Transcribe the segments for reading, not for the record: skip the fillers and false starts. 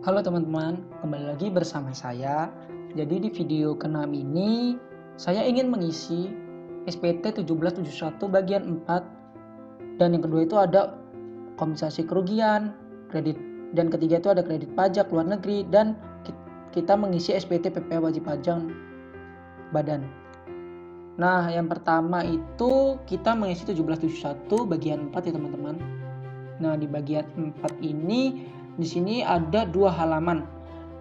Halo teman-teman, kembali lagi bersama saya. Jadi di video ke-6 ini, saya ingin mengisi SPT 1771 bagian 4. Dan yang kedua itu ada kompensasi kerugian, kredit, dan ketiga itu ada kredit pajak luar negeri, dan kita mengisi SPT PPh wajib pajak badan. Nah, yang pertama itu kita mengisi 1771 bagian 4 ya teman-teman. Nah, di bagian 4 ini di sini ada 2 halaman.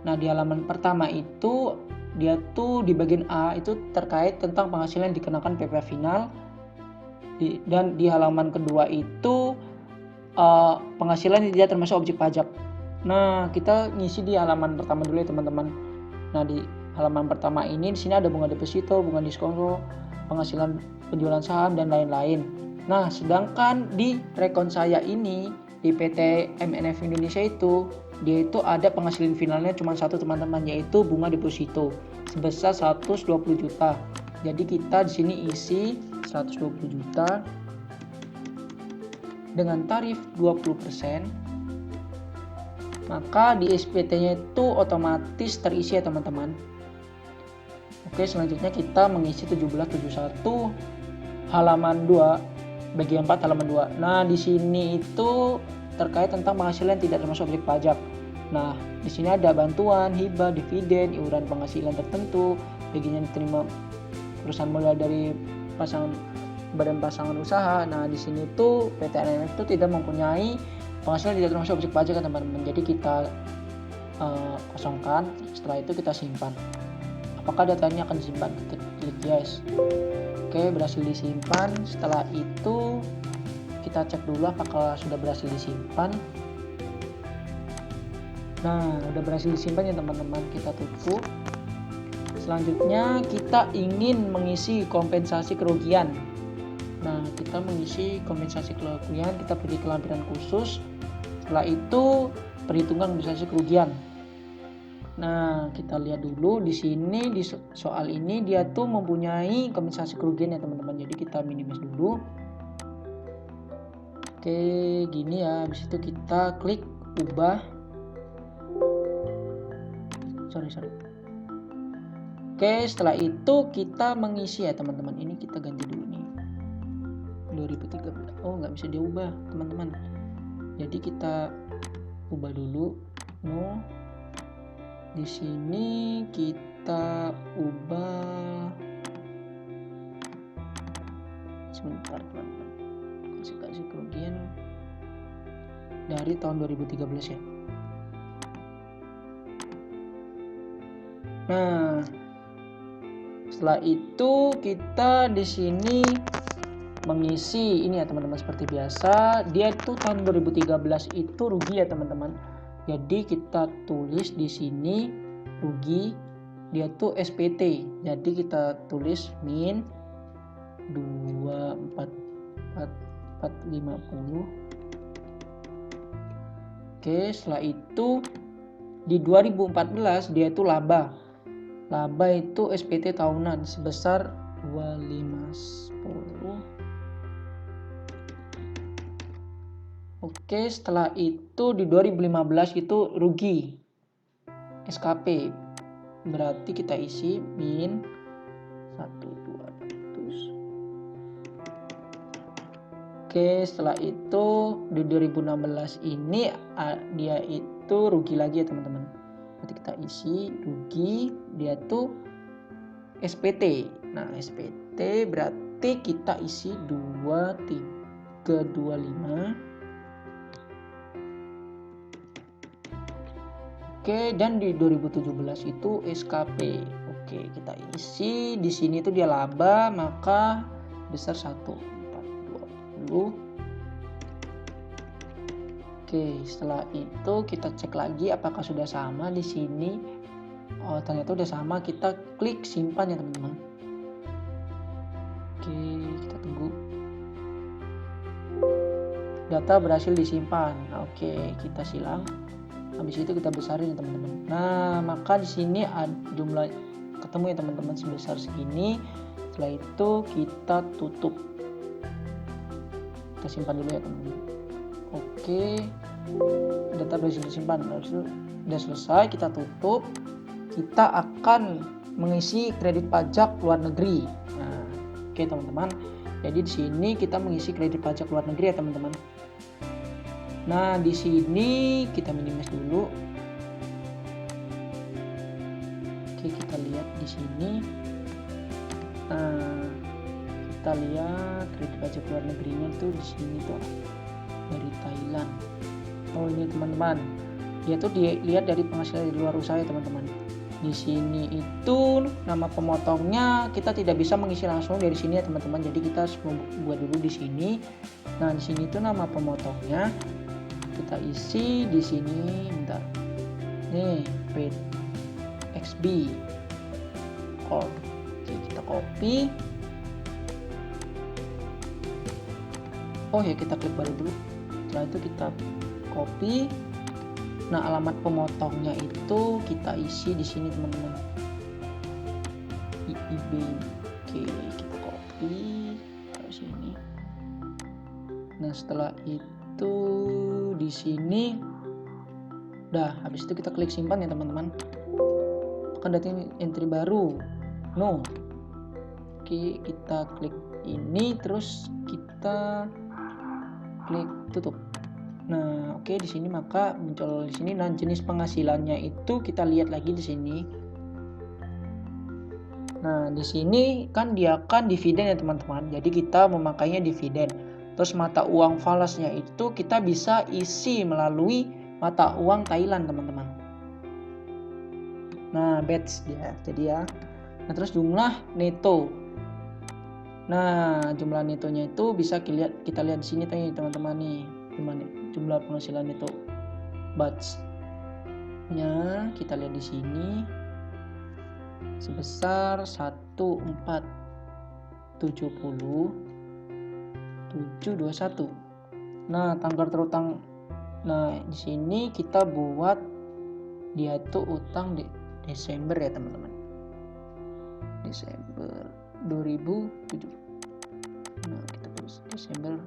Nah, di halaman pertama itu dia tuh di bagian A itu terkait tentang penghasilan yang dikenakan PPh final. Dan di halaman kedua itu penghasilan yang tidak termasuk objek pajak. Nah, kita ngisi di halaman pertama dulu ya teman-teman. Nah, di halaman pertama ini di sini ada bunga deposito, bunga diskon, penghasilan penjualan saham dan lain-lain. Nah, sedangkan di rekon saya ini di PT MNF Indonesia itu dia itu ada penghasilan finalnya cuma satu teman-teman, yaitu bunga deposito sebesar 120 juta. Jadi kita di sini isi 120 juta dengan tarif 20%. Maka di SPT-nya itu otomatis terisi ya teman-teman. Oke, selanjutnya kita mengisi 1771 halaman 2 bagian 4 halaman 2. Nah, di sini itu terkait tentang penghasilan tidak termasuk objek pajak. Nah, di sini ada bantuan, hibah, dividen, iuran penghasilan tertentu, bagi yang diterima perusahaan mulai dari badan pasangan usaha. Nah, di sini tuh PT MNF itu tidak mempunyai penghasilan tidak termasuk objek pajak kan teman-teman. Jadi kita kosongkan, setelah itu kita simpan. Apakah datanya akan disimpan? Kita klik yes. Oke, berhasil disimpan. Setelah itu kita cek dulu apakah sudah berhasil disimpan. Nah, udah berhasil disimpan ya teman-teman. Kita tutup. Selanjutnya kita ingin mengisi kompensasi kerugian. Nah, kita mengisi kompensasi kerugian, kita pilih kelampiran khusus. Setelah itu perhitungan kompensasi kerugian. Nah, kita lihat dulu di sini di soal ini dia tuh mempunyai kompensasi kerugian ya teman-teman. Jadi kita minimize dulu. Oke, gini ya. Habis itu kita klik ubah. Sorry. Oke, setelah itu kita mengisi ya teman-teman. Ini kita ganti dulu nih. 2013. Oh, nggak bisa diubah teman-teman. Jadi kita ubah dulu. No. Di sini kita ubah. Sebentar teman-teman. Kasih kerugian dari tahun 2013 ya. Nah, setelah itu kita di sini mengisi ini ya teman-teman, seperti biasa. Dia itu tahun 2013 itu rugi ya teman-teman. Jadi kita tulis di sini rugi, dia tuh SPT. Jadi kita tulis min 24450. Oke, setelah itu di 2014 dia itu laba. Laba itu SPT tahunan sebesar 2510. Oke, setelah itu di 2015 itu rugi SKP. Berarti kita isi min 1200. Oke, setelah itu di 2016 ini dia itu rugi lagi ya teman-teman. Berarti kita isi rugi, dia tuh SPT. Nah, SPT berarti kita isi 2325. Oke, dan di 2017 itu SKP. Oke, kita isi di sini tuh dia laba, maka besar 1420. Oke, setelah itu kita cek lagi apakah sudah sama di sini. Oh, ternyata udah sama. Kita klik simpan ya teman-teman. Oke, kita tunggu. Data berhasil disimpan. Oke, kita silang. Habis itu kita besarin ya teman-teman. Nah, maka di sini ada jumlah ketemu ya teman-teman sebesar segini. Setelah itu kita tutup. Kita simpan dulu ya teman-teman. Oke, data berhasil disimpan. Habis itu Udah selesai, kita tutup. Kita akan mengisi kredit pajak luar negeri. Nah, oke teman-teman. Jadi di sini kita mengisi kredit pajak luar negeri ya teman-teman. Nah, di sini kita minimize dulu. Oke, kita lihat di sini. Nah, kita lihat kredit pajak luar negerinya tuh di sini tuh dari Thailand. Oh, ini teman-teman. Dia tuh dilihat dari penghasilan di luar usaha ya teman-teman. Di sini itu nama pemotongnya kita tidak bisa mengisi langsung dari sini ya teman-teman. Jadi kita harus buat dulu di sini. Nah, di sini itu nama pemotongnya kita isi di sini. Bentar. Nih, paid XB. Oke, kita copy. Oh ya, kita klik baru dulu. Setelah itu kita copy. Nah, alamat pemotongnya itu kita isi di sini teman-teman. IIB. Oke, kita copy taruh sini. Nah, setelah itu di sini udah, habis itu kita klik simpan ya teman-teman. Akan datang entry baru. No. Oke, kita klik ini terus kita klik tutup. Nah, oke, di sini maka muncul di sini. Nah, jenis penghasilannya itu kita lihat lagi di sini. Nah, di sini kan dia kan dividen ya teman-teman. Jadi kita memakainya dividen. Terus mata uang falasnya itu kita bisa isi melalui mata uang Thailand teman-teman. Nah, batch dia. Jadi ya. Nah, terus jumlah neto. Nah, jumlah netonya itu bisa kita lihat di sini teman-teman nih. Gimana jumlah penghasilan itu batch-nya kita lihat di sini sebesar 1470.721. Nah, tanggal terutang, nah di sini kita buat dia itu utang di Desember ya teman-teman, Desember 2007. Nah, kita tulis Desember.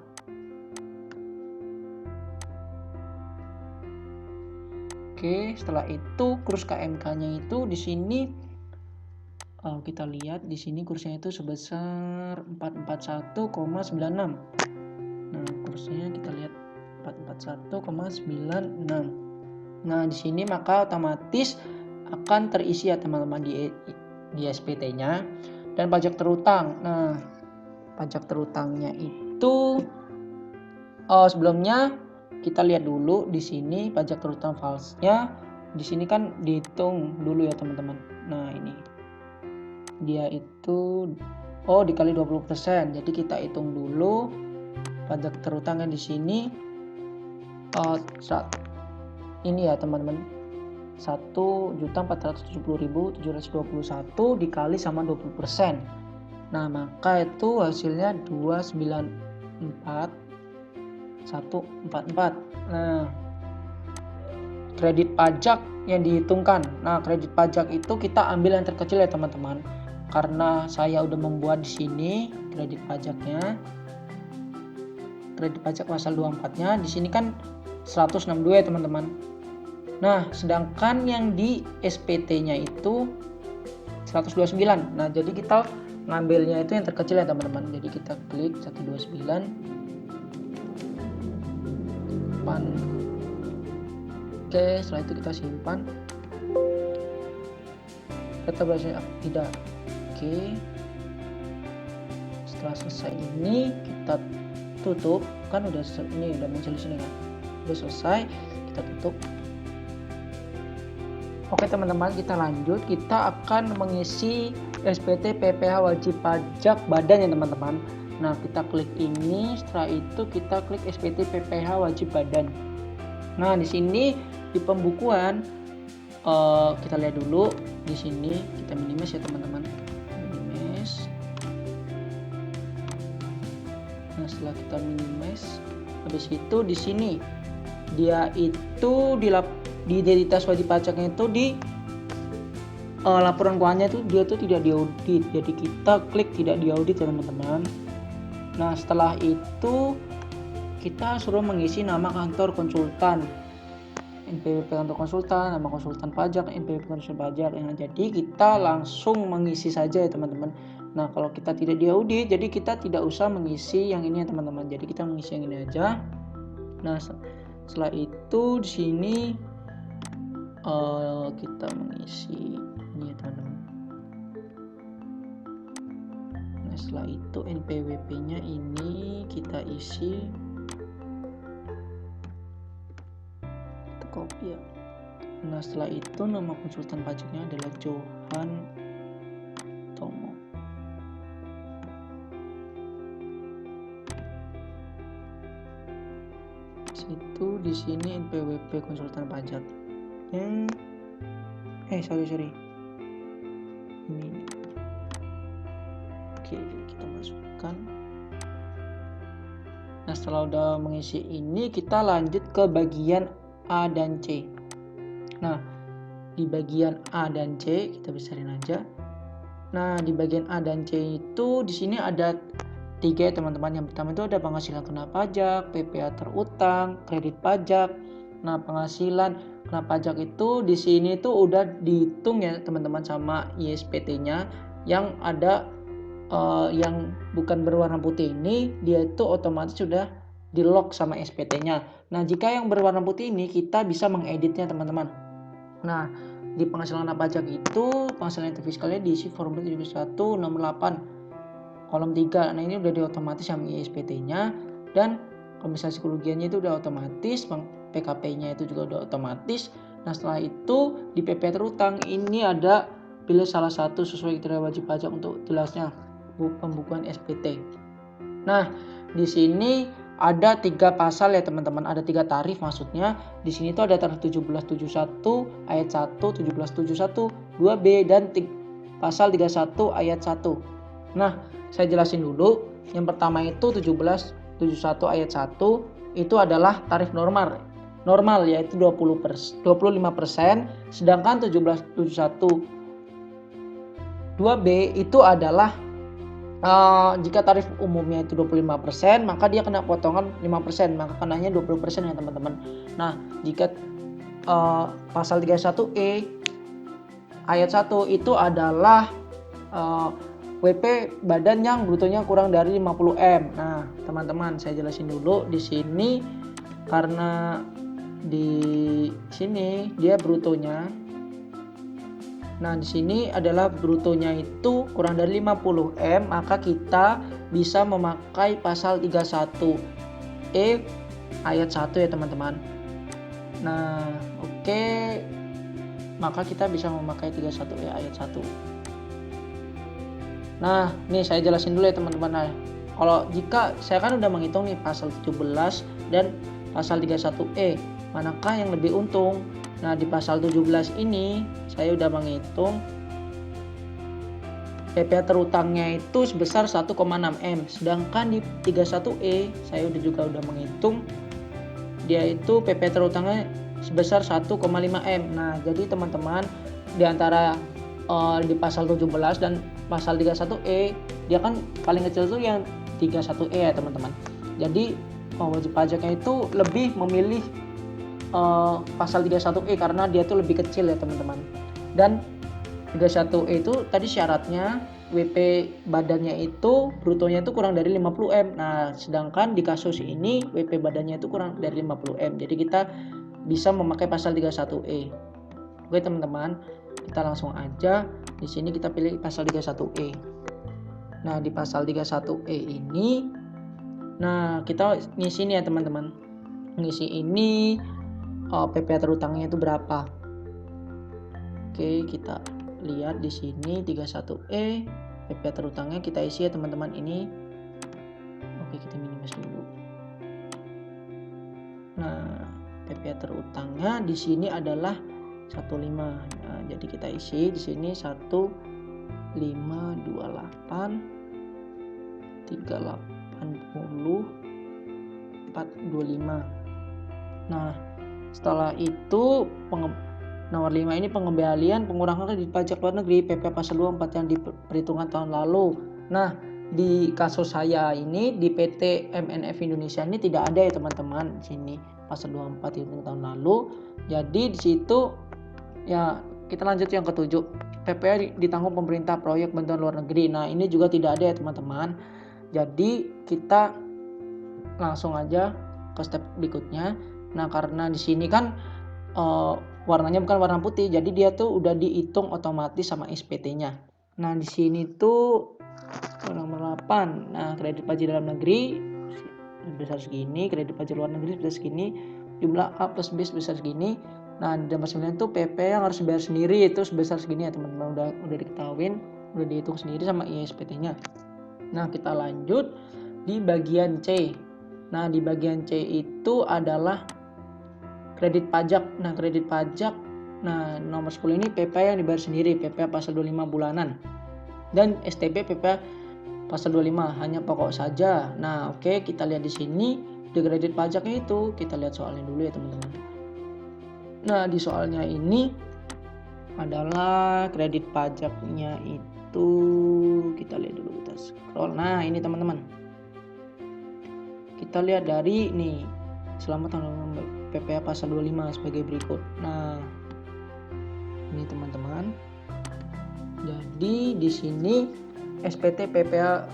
Oke, setelah itu kurs KMK-nya itu di sini kita lihat di sini kursnya itu sebesar 441,96. Nah, kursnya kita lihat 441,96. Nah, di sini maka otomatis akan terisi ya teman-teman di SPT-nya. Dan pajak terutang. Nah, pajak terutangnya itu sebelumnya kita lihat dulu di sini pajak terutang falsnya. Di sini kan dihitung dulu ya teman-teman. Nah, ini dia itu dikali 20%. Jadi kita hitung dulu pajak terutangnya di sini ini ya teman-teman, 1.470.721 dikali sama 20%. Nah, maka itu hasilnya 294.144. Nah, kredit pajak yang dihitungkan. Nah, kredit pajak itu kita ambil yang terkecil ya teman-teman. Karena saya udah membuat di sini kredit pajaknya. Kredit pajak pasal 24-nya di sini kan 162 ya teman-teman. Nah, sedangkan yang di SPT-nya itu 129. Nah, jadi kita ngambilnya itu yang terkecil ya teman-teman. Jadi kita klik 129. Oke, setelah itu kita simpan. Data berhasil tidak. Oke. Setelah selesai ini kita tutup. Kan udah ini udah muncul di sini kan. Udah selesai, kita tutup. Oke teman-teman, kita lanjut. Kita akan mengisi SPT PPh wajib pajak badan ya teman-teman. Nah, kita klik ini. Setelah itu kita klik SPT PPh wajib badan. Nah, di sini di pembukuan kita lihat dulu di sini. Kita minimize ya teman-teman. Minimize. Nah, setelah kita minimize, habis itu di sini dia itu di identitas wajib pajaknya itu di laporan keuangannya itu dia tuh tidak diaudit. Jadi kita klik tidak diaudit ya teman-teman. Nah, setelah itu kita suruh mengisi nama kantor konsultan. NPWP kantor konsultan, nama konsultan pajak, NPWP konsultan pajak. Nah, jadi kita langsung mengisi saja ya teman-teman. Nah, kalau kita tidak diaudit, jadi kita tidak usah mengisi yang ini ya teman-teman. Jadi kita mengisi yang ini aja. Nah, setelah itu di sini kita mengisi ini ya teman-teman. Nah, setelah itu NPWP-nya ini kita isi, kita copy ya. Nah, setelah itu nama konsultan pajaknya adalah Johan Tomo. Situ di sini NPWP konsultan pajak. Sorry. Ini. Oke, kita masukkan. Nah, setelah udah mengisi ini, kita lanjut ke bagian A dan C. Nah, di bagian A dan C kita besarin aja. Nah, di bagian A dan C itu di sini ada 3 ya teman-teman. Yang pertama itu ada penghasilan kena pajak, PPA terutang, kredit pajak. Nah, penghasilan kena pajak itu di sini tuh udah dihitung ya teman-teman sama ISPT-nya. Yang ada yang bukan berwarna putih ini, dia itu otomatis sudah di lock sama SPT-nya. Nah, jika yang berwarna putih ini kita bisa mengeditnya teman-teman. Nah, di penghasilan kena pajak itu penghasilan ente fiskalnya diisi formulir 7168 kolom 3. Nah, ini udah diotomatis sama ISPT-nya, dan kompensasi kerugiannya itu udah otomatis, PKP-nya itu juga udah otomatis. Nah, setelah itu di PP terutang ini ada pilih salah satu sesuai kriteria wajib pajak untuk jelasnya pembukuan SPT. Nah, di sini ada 3 pasal ya teman-teman, ada 3 tarif maksudnya. Di sini tuh ada tarif 1771 ayat 1, 1771 2B dan pasal 31 ayat 1. Nah, saya jelasin dulu. Yang pertama itu 1771 ayat 1 itu adalah tarif normal yaitu 25%, sedangkan 1771 2B itu adalah jika tarif umumnya itu 25%, maka dia kena potongan 5%, maka kenanya 20% ya teman-teman. Nah, jika pasal 31E ayat 1 itu adalah WP badan yang brutonya kurang dari 50M. Nah, teman-teman, saya jelasin dulu di sini karena di sini dia brutonya. Nah, di sini adalah brutonya itu kurang dari 50M, maka kita bisa memakai pasal 31E ayat 1 ya teman-teman. Nah, oke. Maka kita bisa memakai 31E ayat 1. Nah, nih saya jelasin dulu ya teman-teman. Nah, kalau jika saya kan udah menghitung nih pasal 17 dan pasal 31E, manakah yang lebih untung? Nah, di pasal 17 ini saya udah menghitung PPA terutangnya itu sebesar 1,6M. Sedangkan di 31E saya juga udah menghitung dia itu PPA terutangnya sebesar 1,5M. Nah, jadi teman-teman di antara di pasal 17 dan pasal 31E, dia kan paling kecil tuh yang 31E ya teman-teman. Jadi wajib pajaknya itu lebih memilih pasal 31E karena dia tuh lebih kecil ya teman-teman. Dan 31E itu tadi syaratnya WP badannya itu brutonya itu kurang dari 50M. Nah, sedangkan di kasus ini WP badannya itu kurang dari 50M. Jadi kita bisa memakai pasal 31E. Oke teman-teman, kita langsung aja di sini kita pilih pasal 31E. Nah, di pasal 31E ini kita ngisi nih ya teman-teman. Ngisi ini PPA terutangnya itu berapa. Oke, kita lihat di sini 31E PPA terutangnya kita isi ya teman-teman ini. Oke, kita minimize dulu. Nah, PPA terutangnya di sini adalah 15. Nah, jadi kita isi di sini 1528 380 425. Nah, setelah itu nomor 5 ini pengembalian pengurangan kredit pajak luar negeri PP pasal 24 yang diperhitungkan tahun lalu. Nah, di kasus saya ini di PT MNF Indonesia ini tidak ada ya teman-teman di sini pasal 24 itu tahun lalu. Jadi di situ ya kita lanjut yang ketujuh, PPh ditanggung pemerintah proyek bantuan luar negeri. Nah ini juga tidak ada ya teman-teman. Jadi kita langsung aja ke step berikutnya. Nah karena di sini kan warnanya bukan warna putih, jadi dia tuh udah dihitung otomatis sama SPT-nya. Nah di sini tuh nomor 8. Nah kredit pajak dalam negeri sebesar segini, kredit pajak luar negeri sebesar segini, jumlah A plus B sebesar segini. Nah di nomor 9 itu PP yang harus bayar sendiri itu sebesar segini ya teman-teman, udah diketahuin, udah dihitung sendiri sama ISPT-nya. Nah kita lanjut di bagian C. Nah di bagian C itu adalah kredit pajak. Nah kredit pajak, nah nomor 10 ini PP yang dibayar sendiri, PP pasal 25 bulanan, dan STP PP pasal 25 hanya pokok saja. Nah oke, kita lihat di sini di kredit pajaknya itu, kita lihat soalnya dulu ya teman-teman. Nah di soalnya ini adalah kredit pajaknya itu, kita lihat dulu, kita scroll. Nah ini teman-teman, kita lihat dari nih selama tahun PPh pasal 25 sebagai berikut. Nah ini teman-teman, jadi di sini SPT PPh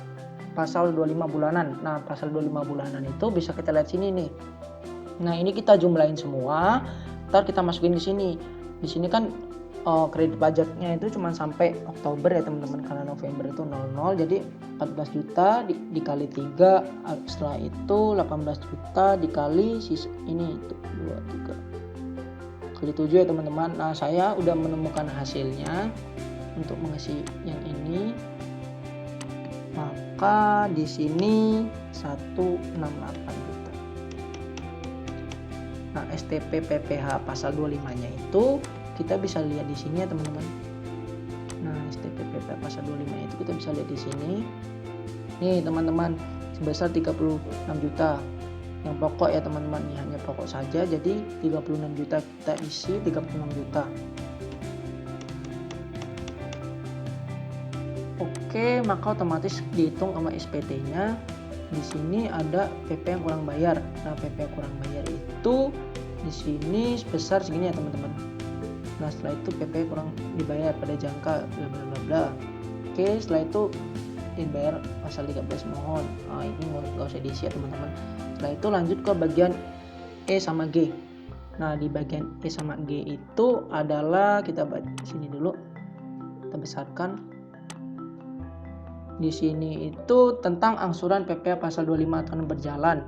pasal 25 bulanan. Nah pasal 25 bulanan itu bisa kita lihat sini nih. Nah ini kita jumlahin semua, ntar kita masukin di sini. Di sini kan kredit pajaknya itu cuma sampai Oktober ya teman-teman, karena November itu 00, jadi 14 juta dikali 3, setelah itu 18 juta dikali ini 2, 3 kali 7 ya teman-teman. Nah saya udah menemukan hasilnya untuk mengisi yang ini, maka di sini 168 juta. Nah STP PPh pasal 25 nya itu kita bisa lihat di sini ya teman-teman. Nah STP PPh pasal 25 itu kita bisa lihat di sini nih teman-teman, sebesar 36 juta. Yang pokok ya teman-teman, ini hanya pokok saja, jadi 36 juta kita isi 36 juta. Oke, maka otomatis dihitung sama SPT-nya. Di sini ada PP yang kurang bayar. Nah PP yang kurang bayar itu di sini sebesar segini ya teman-teman. Nah setelah itu PP kurang dibayar pada jangka bla bla bla bla. Oke, setelah itu dibayar pasal 13 mohon. Nah ini nggak usah diisi ya teman-teman. Setelah itu lanjut ke bagian E sama G. Nah di bagian E sama G itu adalah, kita baca sini dulu, kita besarkan. Di sini itu tentang angsuran PPh pasal 25 tahun berjalan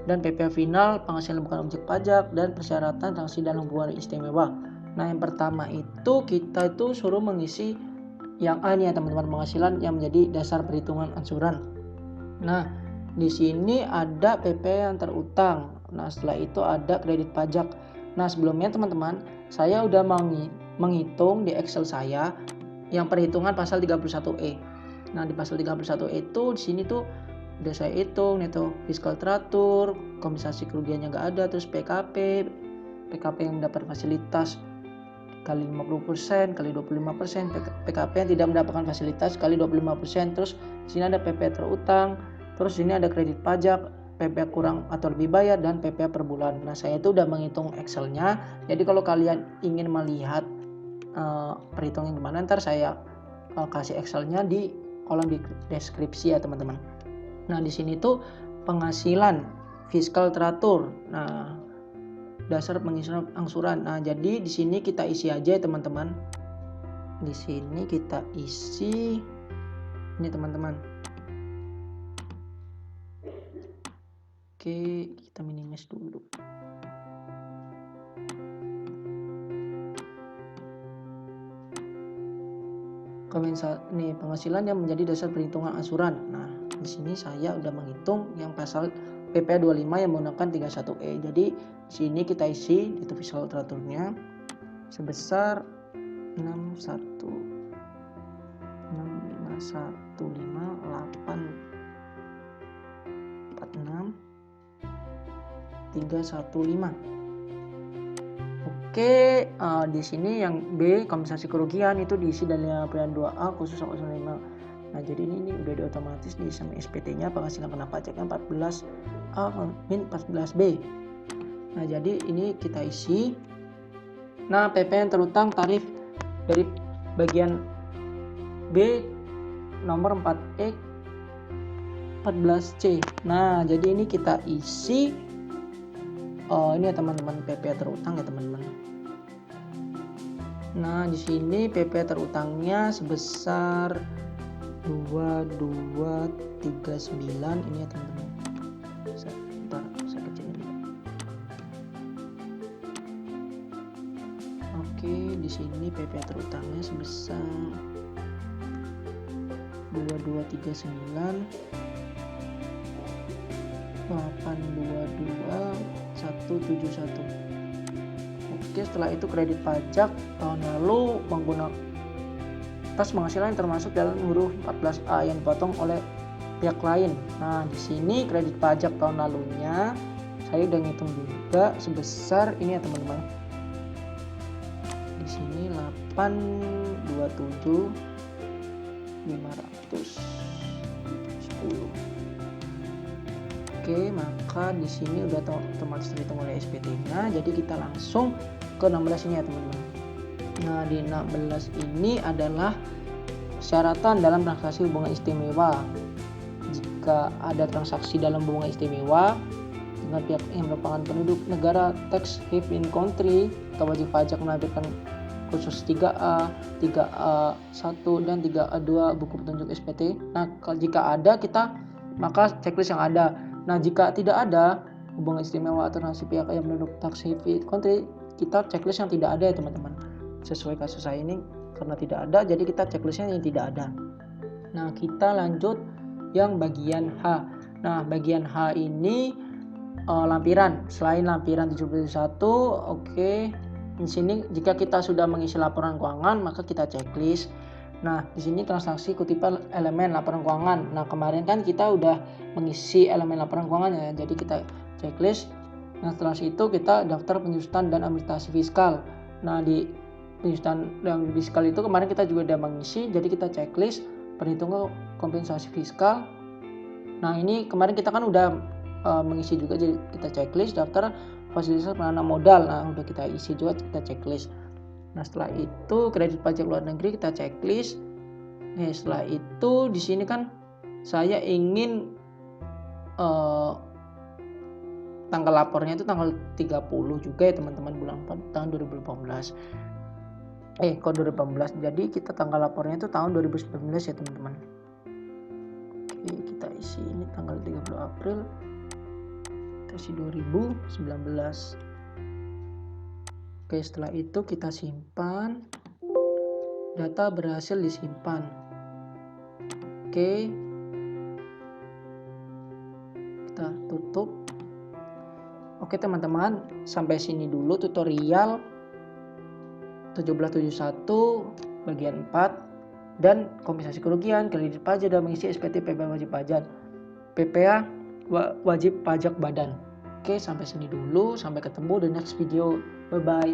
dan PPh final penghasilan bukan objek pajak dan persyaratan sanksi dalam hubungan istimewa. Nah yang pertama itu kita itu suruh mengisi yang A nih ya teman-teman, penghasilan yang menjadi dasar perhitungan angsuran. Nah di sini ada PP yang terutang. Nah setelah itu ada kredit pajak. Nah sebelumnya teman-teman, saya udah menghitung di Excel saya yang perhitungan pasal 31E. Nah di pasal 31E itu di sini tuh udah saya hitung nih tuh, fiskal teratur, kompensasi kerugiannya nggak ada, terus PKP yang mendapat fasilitas kali 50% kali 25%, PKP yang tidak mendapatkan fasilitas kali 25%, terus di sini ada PP terutang, terus di sini ada kredit pajak, PP kurang atau lebih bayar, dan PP per bulan. Nah saya itu udah menghitung Excelnya, jadi kalau kalian ingin melihat perhitungan gimana, ntar saya kasih Excelnya di kolom di deskripsi ya teman-teman. Nah di sini tuh penghasilan fiskal teratur. Nah dasar pengisian angsuran. Nah jadi di sini kita isi aja ya teman-teman. Di sini kita isi ini teman-teman. Oke, kita minimize dulu. Nih penghasilan yang menjadi dasar perhitungan angsuran. Nah di sini saya udah menghitung yang pasal PPh 25 yang menggunakan 31E. Jadi di sini kita isi itu fiskal teraturnya sebesar 616515 Oke, di sini yang B kompensasi kerugian itu diisi dari pilihan 2A khusus 05 Nah, jadi ini udah diotomatis di sama SPT-nya penghasilan kena pajaknya 14A min 14B. Nah, jadi ini kita isi. Nah, PP yang terutang tarif dari bagian B nomor 4E 14C. Nah, jadi ini kita isi. Ini ya teman-teman, PP terutang ya teman-teman. Nah, di sini PP terutangnya sebesar 2239 ini ya teman-teman. Bentar, saya kecilin dulu. Oke, di sini PP terutangnya sebesar 2239 822171. Oke, setelah itu kredit pajak tahun lalu menggunakan atas penghasilan yang termasuk dalam huruf 14A yang dipotong oleh pihak lain. Nah, di sini kredit pajak tahun lalunya saya udah ngitung juga sebesar ini ya teman-teman. Di sini 827 510. Oke, maka di sini udah otomatis terhitung oleh SPT-nya. Jadi kita langsung ke 16 ini ya teman-teman. Nah, di 16 ini adalah persyaratan dalam transaksi hubungan istimewa. Jika ada transaksi dalam hubungan istimewa dengan pihak yang merupakan penduduk negara tax haven country, atau wajib pajak menampilkan khusus 3A, 3A1 dan 3A2 buku petunjuk SPT. Nah, jika ada maka checklist yang ada. Nah, jika tidak ada hubungan istimewa atau transaksi pihak yang penduduk tax haven country, kita checklist yang tidak ada ya teman-teman. Sesuai kasus saya ini karena tidak ada, jadi kita checklistnya yang tidak ada. Nah, kita lanjut yang bagian H. Nah, bagian H ini lampiran. Selain lampiran 71, oke. Di sini jika kita sudah mengisi laporan keuangan, maka kita checklist. Nah, di sini transaksi kutipan elemen laporan keuangan. Nah, kemarin kan kita udah mengisi elemen laporan keuangan ya, jadi kita checklist. Nah, setelah itu kita daftar penyusutan dan administrasi fiskal. Nah, di penyusutan dan fiskal itu kemarin kita juga udah mengisi, jadi kita checklist perhitungan kompensasi fiskal. Nah, ini kemarin kita kan udah mengisi juga, jadi kita checklist daftar fasilitas penanam modal. Nah, udah kita isi juga, kita checklist. Nah, setelah itu kredit pajak luar negeri kita checklist. Nah, setelah itu di sini kan saya ingin tanggal lapornya itu tanggal 30 juga ya teman-teman, bulan 4 tahun 2018. Kok 2018? Jadi kita tanggal lapornya itu tahun 2019 ya teman-teman. Oke, kita isi ini tanggal 30 April. Kita isi 2019. Oke, setelah itu kita simpan. Data berhasil disimpan. Oke. Kita tutup. Oke teman-teman, sampai sini dulu tutorial 1771 bagian 4 dan kompensasi kerugian, kredit pajak dan mengisi SPT PPA wajib pajak. PPA wajib pajak badan. Oke, sampai sini dulu. Sampai ketemu di next video. Bye bye.